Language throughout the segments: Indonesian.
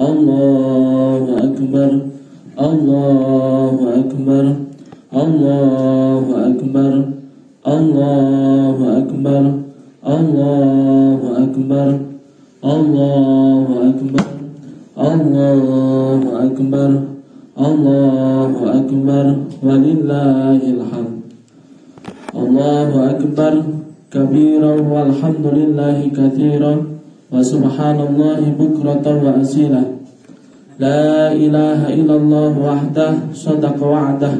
Allahu Akbar, Allahu Akbar, Allahu Akbar, Allahu Akbar, Allahu Akbar, Allahu Akbar, Allahu Akbar, Allahu Akbar, walillahil hamd. Allahu Akbar kabiran walhamdulillahi katsiran wa subhanallahi bukratan wa asila. La ilaha illallah wahdah sadaqa wa'dah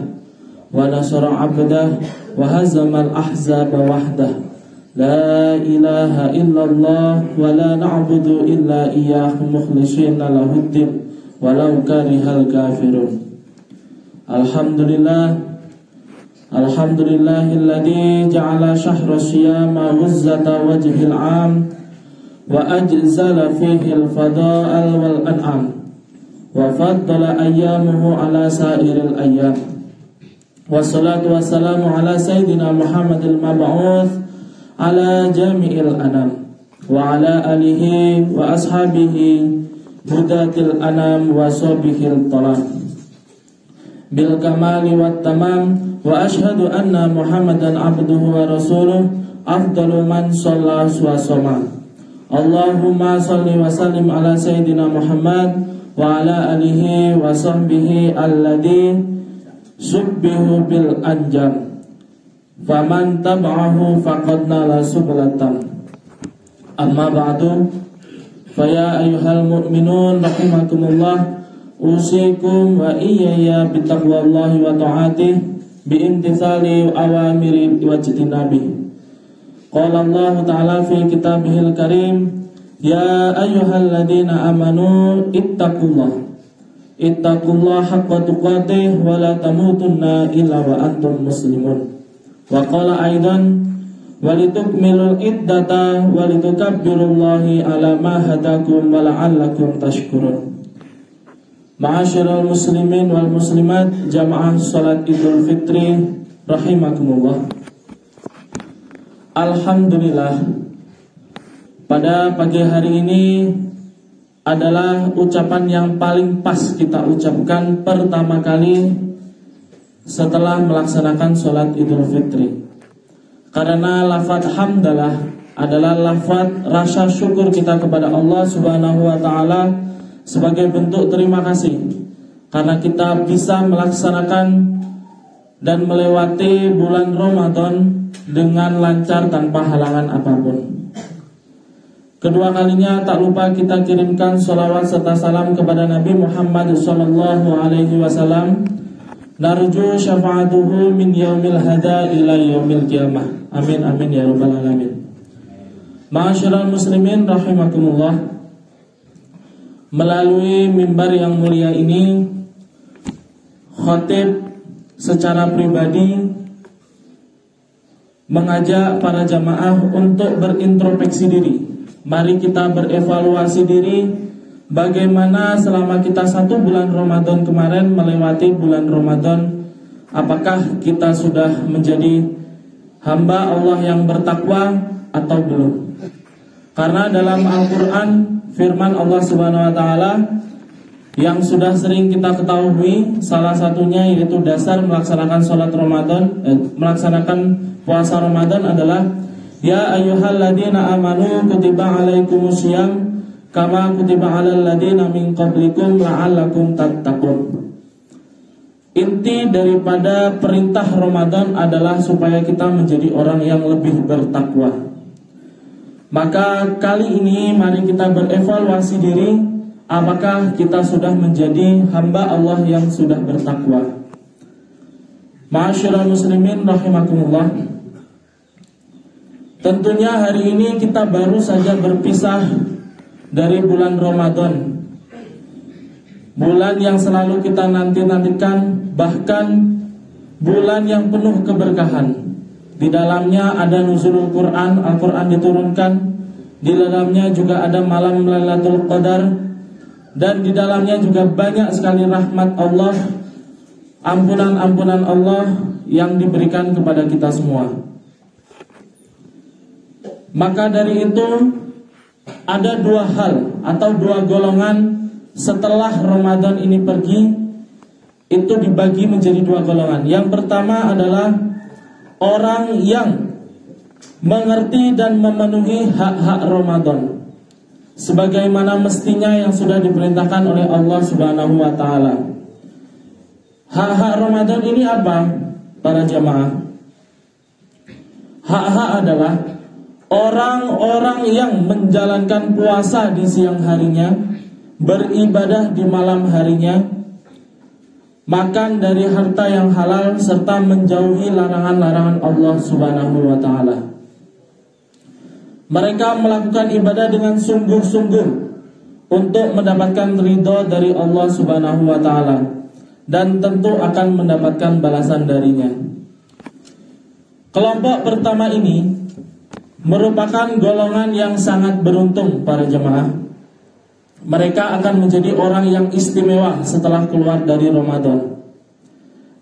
wa nasara 'abdah wa hazamal ahzaba wahdah. La ilaha illallah wa la na'budu illa iyyahu mukhlishina lahuddin walau karihal kafirun. Alhamdulillahilladzi ja'ala syahra siyama wuzzata wajhil 'am wa ajzala fihi al-fada'al wal an'am wa faddala ayyamuhu ala sa'iril ayyam. Wassalatu wassalamu ala sayyidina Muhammadil mab'uts ala jami'il anam wa ala alihi wa ashabihi hudatil anam wa sobihil talam bil kamali wat tamam. Wa ashhadu anna Muhammadan abduhu wa rasuluh afdalu man shalla wa shoma. Allahumma shalli wa sallim ala sayyidina Muhammad wa ala alihi wa sahbihi alladhi subbihu bil anjam. Faman tab'ahu faqad nala sublatam. Amma ba'du, faya ayyuhal mu'minun rahimakumullah, usikum wa iyaya bitaqwallahi wa ta'atih biimtithali awamiri wa jitinabi. Qala Allah ta'ala fi kitabihil karim, ya ayyuhalladzina amanu ittaqullah haqqa tuqatih wa la tamutunna illa wa antum muslimun. Wa qala aidan walitukmilul iddata walitukabbirullahi ala ma hadakum wa la'allakum tashkurun. Ma'asyiral muslimin wal muslimat, jamaah salat Idul Fitri rahimakumullah. Alhamdulillah, pada pagi hari ini adalah ucapan yang paling pas kita ucapkan pertama kali setelah melaksanakan salat Idul Fitri. Karena lafaz hamdalah adalah lafaz rasa syukur kita kepada Allah Subhanahu wa taala sebagai bentuk terima kasih karena kita bisa melaksanakan dan melewati bulan Ramadan dengan lancar tanpa halangan apapun. Kedua kalinya tak lupa kita kirimkan sholawat serta salam kepada Nabi Muhammad SAW. Narju syafa'atuhu min yaumil hada ila yaumil qiyamah. Amin amin ya rabbal alamin. Ma'asyiral muslimin rahimakumullah. Melalui mimbar yang mulia ini, khatib secara pribadi mengajak para jamaah untuk berintrospeksi diri. Mari kita berevaluasi diri, bagaimana selama kita 1 bulan Ramadan kemarin melewati bulan Ramadan. Apakah kita sudah menjadi hamba Allah yang bertakwa atau belum? Karena dalam Al-Quran firman Allah Subhanahu wa taala yang sudah sering kita ketahui, salah satunya yaitu dasar melaksanakan sholat Ramadan, melaksanakan puasa Ramadan adalah ya ayyuhalladzina amanu kutiba alaikumusiyam kama kutiba alal ladzina min qablikum la'allakum tattaqun. Inti daripada perintah Ramadan adalah supaya kita menjadi orang yang lebih bertakwa. Maka kali ini mari kita berevaluasi diri, apakah kita sudah menjadi hamba Allah yang sudah bertakwa. Ma'asyiral muslimin rahimakumullah. Tentunya hari ini kita baru saja berpisah dari bulan Ramadan, bulan yang selalu kita nanti-nantikan, bahkan bulan yang penuh keberkahan. Di dalamnya ada nuzulul Quran, Al-Quran diturunkan. Di dalamnya juga ada malam Lailatul Qadar. Dan di dalamnya juga banyak sekali rahmat Allah, ampunan-ampunan Allah yang diberikan kepada kita semua. Maka dari itu ada 2 hal atau 2 golongan setelah Ramadan ini pergi itu dibagi menjadi dua golongan. Yang pertama adalah orang yang mengerti dan memenuhi hak-hak Ramadan sebagaimana mestinya yang sudah diperintahkan oleh Allah Subhanahu wa taala. Hak-hak Ramadan ini apa, para jamaah? Hak-hak adalah orang-orang yang menjalankan puasa di siang harinya, beribadah di malam harinya, makan dari harta yang halal, serta menjauhi larangan-larangan Allah Subhanahu wa ta'ala. Mereka melakukan ibadah dengan sungguh-sungguh untuk mendapatkan ridho dari Allah Subhanahu wa ta'ala, dan tentu akan mendapatkan balasan darinya. Kelompok pertama ini merupakan golongan yang sangat beruntung, para jemaah. Mereka akan menjadi orang yang istimewa setelah keluar dari Ramadan.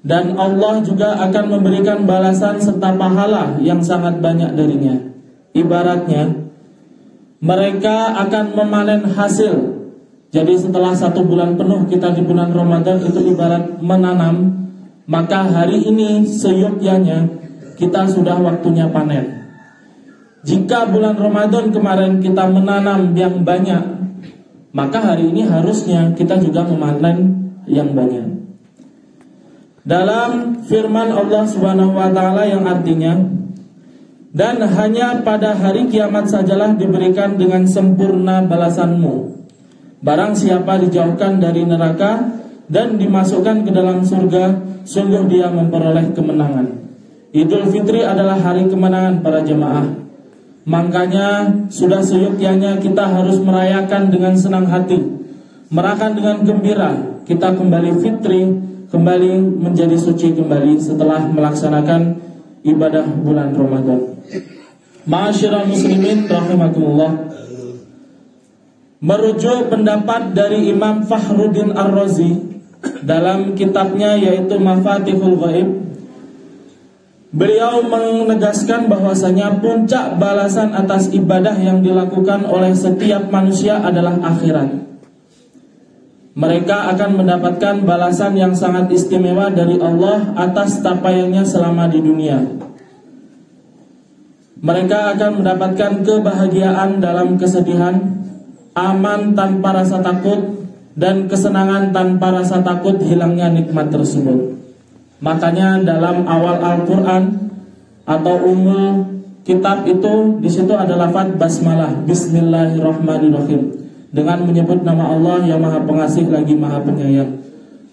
Dan Allah juga akan memberikan balasan serta pahala yang sangat banyak darinya. Ibaratnya mereka akan memanen hasil. Jadi setelah 1 bulan penuh kita di bulan Ramadan itu ibarat menanam, maka hari ini seyogyanya kita sudah waktunya panen. Jika bulan Ramadan kemarin kita menanam yang banyak, maka hari ini harusnya kita juga memanen yang banyak. Dalam firman Allah Subhanahu wa ta'ala yang artinya, dan hanya pada hari kiamat sajalah diberikan dengan sempurna balasanmu. Barang siapa dijauhkan dari neraka dan dimasukkan ke dalam surga, sungguh dia memperoleh kemenangan. Idul Fitri adalah hari kemenangan, para jemaah. Makanya sudah seyogyanya kita harus merayakan dengan senang hati, merayakan dengan gembira. Kita kembali fitri, kembali menjadi suci kembali setelah melaksanakan ibadah bulan Ramadan. Ma'asyiral muslimin rahimakumullah. Merujuk pendapat dari Imam Fakhruddin Ar-Razi dalam kitabnya yaitu Mafatihul Ghaib, beliau menegaskan bahwasanya puncak balasan atas ibadah yang dilakukan oleh setiap manusia adalah akhirat. Mereka akan mendapatkan balasan yang sangat istimewa dari Allah atas capaiannya selama di dunia. Mereka akan mendapatkan kebahagiaan dalam kesedihan, aman tanpa rasa takut, dan kesenangan tanpa rasa takut hilangnya nikmat tersebut. Makanya dalam awal Al-Quran atau umul kitab itu, di situ ada lafaz basmalah, Bismillahirrahmanirrahim, dengan menyebut nama Allah yang Maha Pengasih lagi Maha Penyayang.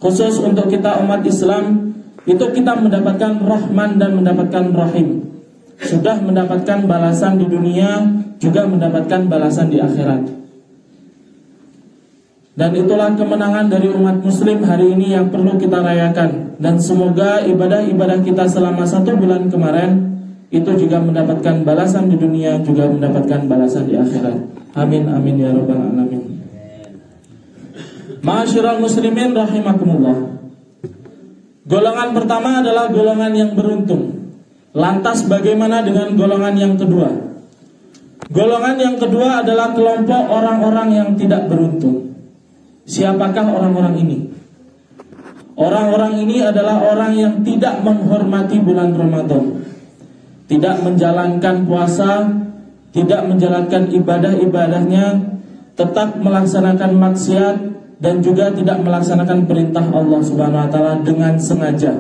Khusus untuk kita umat Islam itu kita mendapatkan Rahman dan mendapatkan Rahim. Sudah mendapatkan balasan di dunia, juga mendapatkan balasan di akhirat. Dan itulah kemenangan dari umat muslim hari ini yang perlu kita rayakan. Dan semoga ibadah-ibadah kita selama 1 bulan kemarin itu juga mendapatkan balasan di dunia, juga mendapatkan balasan di akhirat. Amin amin ya rabbal alamin. Ma'asyiral muslimin rahimakumullah. Golongan pertama adalah golongan yang beruntung. Lantas bagaimana dengan golongan yang kedua? Golongan yang kedua adalah kelompok orang-orang yang tidak beruntung. Siapakah orang-orang ini? Orang-orang ini adalah orang yang tidak menghormati bulan Ramadan, tidak menjalankan puasa, tidak menjalankan ibadah-ibadahnya, tetap melaksanakan maksiat, dan juga tidak melaksanakan perintah Allah Subhanahu wa ta'ala dengan sengaja.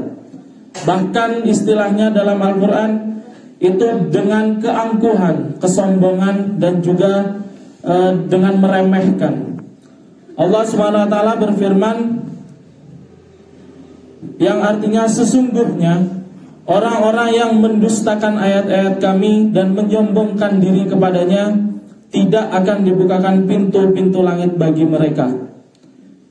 Bahkan istilahnya dalam Al-Quran itu dengan keangkuhan, kesombongan, dan juga dengan meremehkan. Allah Subhanahu wa ta'ala berfirman yang artinya sesungguhnya orang-orang yang mendustakan ayat-ayat kami dan menyombongkan diri kepadanya, tidak akan dibukakan pintu-pintu langit bagi mereka,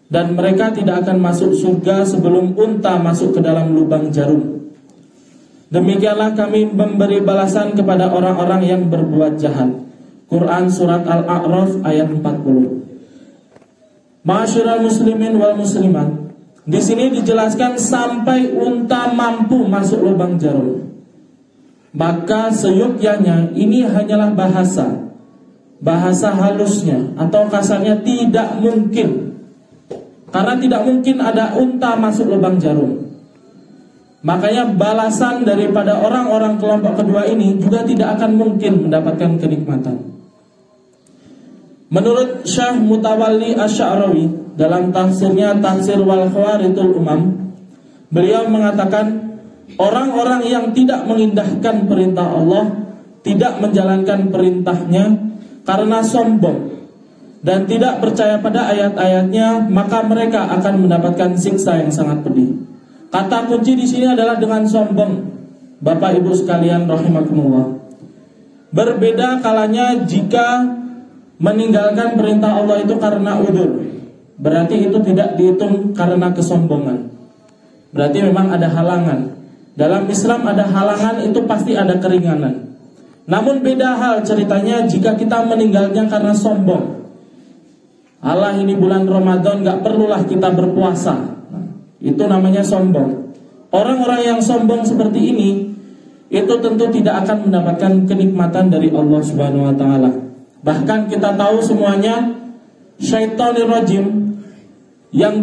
dan mereka tidak akan masuk surga sebelum unta masuk ke dalam lubang jarum. Demikianlah kami memberi balasan kepada orang-orang yang berbuat jahat. Quran Surat Al-A'raf ayat 40. Ma'asyiral muslimin wal muslimat, di sini dijelaskan sampai unta mampu masuk lubang jarum. Maka seyogyanya ini hanyalah bahasa halusnya atau kasarnya tidak mungkin Karena tidak mungkin ada unta masuk lubang jarum. Makanya balasan daripada orang-orang kelompok kedua ini juga tidak akan mungkin mendapatkan kenikmatan. Menurut Syekh Mutawalli Asy-Sya'rawi dalam tafsirnya Tafsir wal Khawarithul Umam, beliau mengatakan orang-orang yang tidak mengindahkan perintah Allah, tidak menjalankan perintahnya karena sombong dan tidak percaya pada ayat-ayatnya, maka mereka akan mendapatkan siksa yang sangat pedih. Kata kunci di sini adalah dengan sombong. Bapak Ibu sekalian rahimakumullah. Berbeda kalanya jika meninggalkan perintah Allah itu karena udzur. Berarti itu tidak dihitung karena kesombongan. Berarti memang ada halangan. Dalam Islam ada halangan, itu pasti ada keringanan. Namun beda hal ceritanya jika kita meninggalnya karena sombong. Allah, ini bulan Ramadan, gak perlulah kita berpuasa. Itu namanya sombong. Orang-orang yang sombong seperti ini, itu tentu tidak akan mendapatkan kenikmatan dari Allah Subhanahu wa ta'ala. Bahkan kita tahu semuanya, syaitonir rajim yang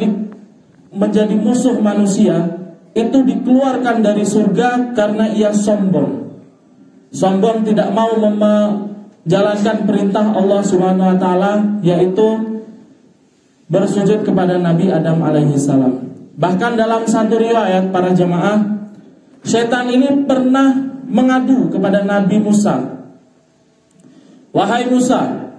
menjadi musuh manusia itu dikeluarkan dari surga karena ia sombong. Sombong tidak mau menjalankan perintah Allah Subhanahu wa ta'ala, yaitu bersujud kepada Nabi Adam alaihi salam. Bahkan dalam satu riwayat para jamaah, setan ini pernah mengadu kepada Nabi Musa. Wahai Musa,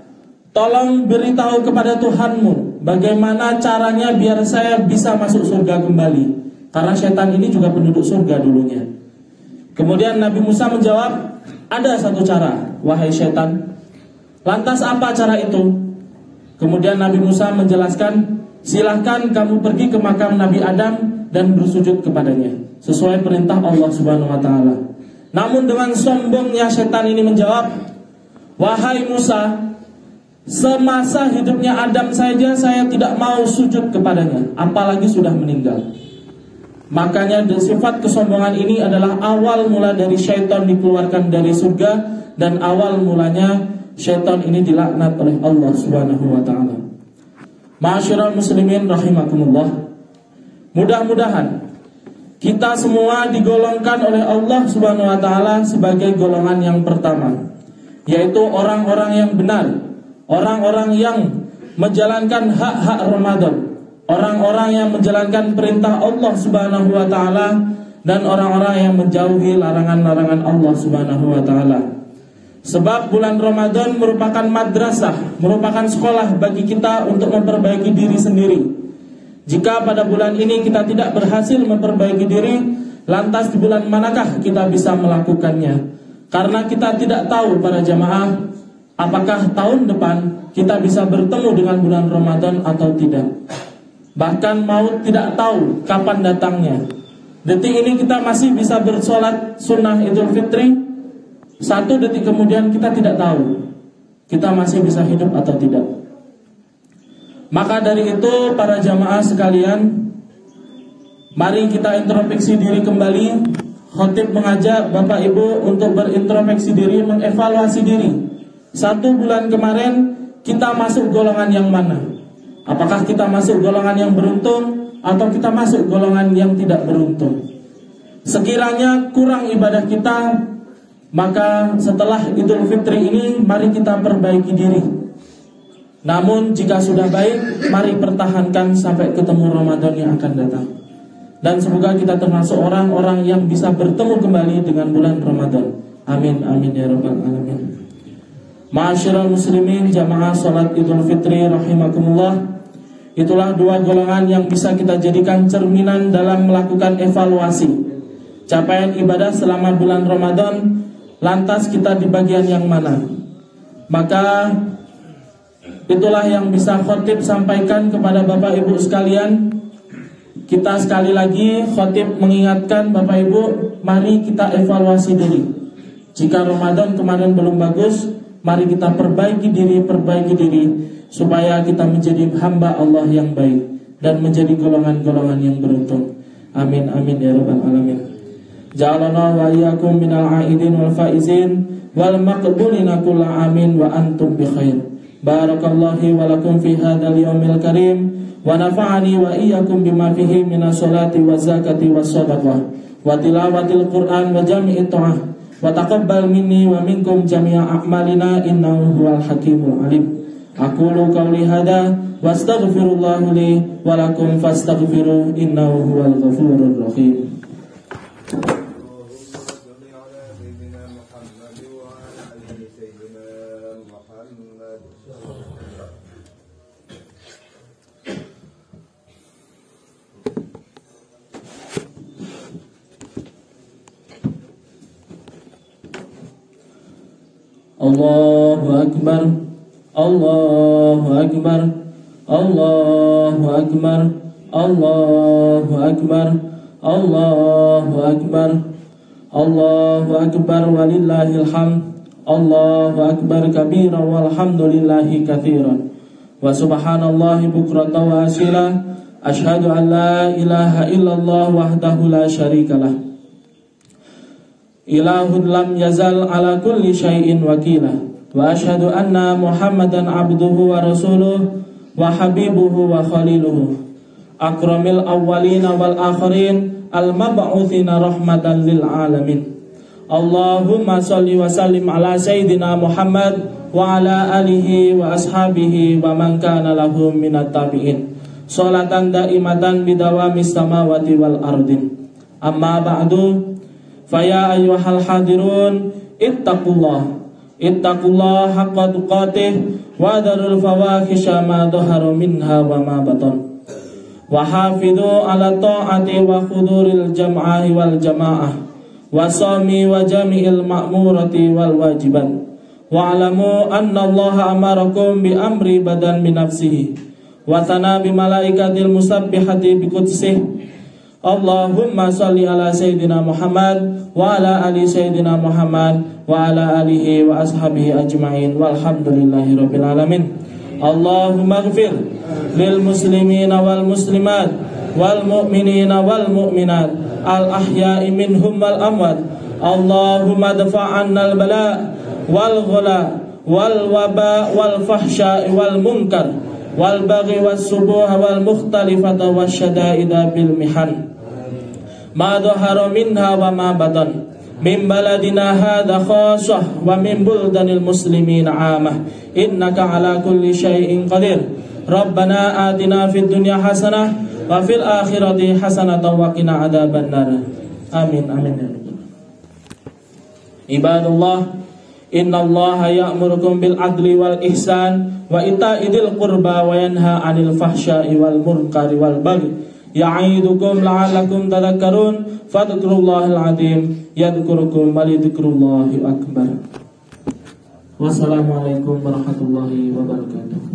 tolong beritahu kepada Tuhanmu bagaimana caranya biar saya bisa masuk surga kembali. Karena setan ini juga penduduk surga dulunya. Kemudian Nabi Musa menjawab, ada satu cara, wahai setan. Lantas apa cara itu? Kemudian Nabi Musa menjelaskan, silahkan kamu pergi ke makam Nabi Adam dan bersujud kepadanya sesuai perintah Allah Subhanahu wa ta'ala. Namun dengan sombongnya setan ini menjawab, wahai Musa, semasa hidupnya Adam saja saya tidak mau sujud kepadanya, apalagi sudah meninggal. Makanya sifat kesombongan ini adalah awal mula dari syaitan dikeluarkan dari surga, dan awal mulanya syaitan ini dilaknat oleh Allah Subhanahu wa ta'ala. Ma'asyiral muslimin rahimakumullah. Mudah-mudahan kita semua digolongkan oleh Allah Subhanahu wa ta'ala sebagai golongan yang pertama, yaitu orang-orang yang benar, orang-orang yang menjalankan hak-hak Ramadan, orang-orang yang menjalankan perintah Allah Subhanahu wa ta'ala, dan orang-orang yang menjauhi larangan-larangan Allah Subhanahu wa ta'ala. Sebab bulan Ramadan merupakan madrasah, merupakan sekolah bagi kita untuk memperbaiki diri sendiri. Jika pada bulan ini kita tidak berhasil memperbaiki diri, lantas di bulan manakah kita bisa melakukannya? Karena kita tidak tahu para jamaah, apakah tahun depan kita bisa bertemu dengan bulan Ramadan atau tidak. Bahkan maut tidak tahu kapan datangnya. Detik ini kita masih bisa bersolat sunnah Idul Fitri, 1 detik kemudian kita tidak tahu kita masih bisa hidup atau tidak. Maka dari itu para jamaah sekalian, mari kita introspeksi diri kembali. Khotib mengajak Bapak Ibu untuk berintrospeksi diri, mengevaluasi diri. 1 bulan kemarin kita masuk golongan yang mana? Apakah kita masuk golongan yang beruntung atau kita masuk golongan yang tidak beruntung? Sekiranya kurang ibadah kita, maka setelah Idul Fitri ini mari kita perbaiki diri. Namun jika sudah baik, mari pertahankan sampai ketemu Ramadan yang akan datang. Dan semoga kita termasuk orang-orang yang bisa bertemu kembali dengan bulan Ramadan. Amin, amin ya rabbal alamin. Ma'asyiral muslimin, jamaah salat Idul Fitri rahimakumullah. Itulah 2 golongan yang bisa kita jadikan cerminan dalam melakukan evaluasi capaian ibadah selama bulan Ramadan. Lantas kita di bagian yang mana? Maka itulah yang bisa khotib sampaikan kepada Bapak Ibu sekalian. Kita sekali lagi khotib mengingatkan Bapak Ibu, mari kita evaluasi diri. Jika Ramadan kemarin belum bagus, mari kita perbaiki diri supaya kita menjadi hamba Allah yang baik dan menjadi golongan-golongan yang beruntung. Amin, amin ya rabbal alamin. Ja'alana wa iyyakum minal aidin wal faizin wal maqbulina kulla amin wa antum bi khair. Barakallahu wa lakum fi hadzal yaumil karim wa nafa'ani wa iyyakum bima fihi minas sholati waz zakati was shadaqah wa tilawatil Qur'an wa jami'it ta'ah wa taqabbal minni wa minkum jami'a a'malina innahu huwal hakimul alim. Aqulu qawli hadza wastaghfirullah li wa lakum fastaghfiru innahu huwal ghafurur rahim. Allahu akbar, Allahu akbar, Allahu akbar, Allahu akbar, Allahu akbar, Allahu akbar walillahil hamd. Allahu akbar kabira walhamdulillahi katsiran wa subhanallahi bukratan wa asila. Asyhadu an la ilaha illallah wahdahu la syarikalah, ilahun lam yazal ala kulli syai'in wakila. Wa asyhadu anna Muhammadan abduhu wa rasuluh wa habibuhu wa khaliluhu, akramil awwalina wal akhirin, al mab'utsina rahmatan lil alamin. Allahumma shalli wa sallim ala sayyidina Muhammad wa ala alihi wa ashabihi wa man kana lahum minat tabi'in, sholatan daimatan bidawamis samawati wal ardin. Amma ba'du, faya ayyuhal hadirun ittaqullah haqqa tuqatih wa darul fawahisha ma dhahara minha wa ma batan wa hafidhu ala ta'ati wa khuduril jam'ahi wal jama'ah wa sami wa jami'il ma'murati wal wajibat wa alamu anna Allah amarakum bi amri badan min nafsihi wa thana bi malaikatil musabbihati bi qudsih. Allahumma salli ala sayyidina Muhammad wa ala ali sayyidina Muhammad wa ala alihi wa ashabihi ajma'in walhamdulillahi rabbil alamin. Allahumma ighfir lil muslimina wal muslimat wal mu'minina wal mu'minat al ahya'i minhum wal amwat. Allahumma dafa' 'annal bala wal ghala wal waba wal fahsya'i wal munkar wal baghi was subuha wal mukhtalifata wasyada'ida bil mihan ma dhahara minha wa ma batan min baladina hadha khassah wa min buldanil muslimin 'amah innaka ala kulli syai'in qadir. Rabbana atina fid dunya hasanah wa fil akhirati hasanatan wa qina adzabannar. Amin amin ya rabbal. Ibadallah, innallaha ya'murukum bil adli wal ihsan wa ita'idil qurba wa yanha 'anil fahsya'i wal munkari wal baghi ya'idukum la'allakum tadhakkarun fadhkurullahal azim yadhkurukum wa lidzikrullahi akbar. Wassalamualaikum warahmatullahi wabarakatuh.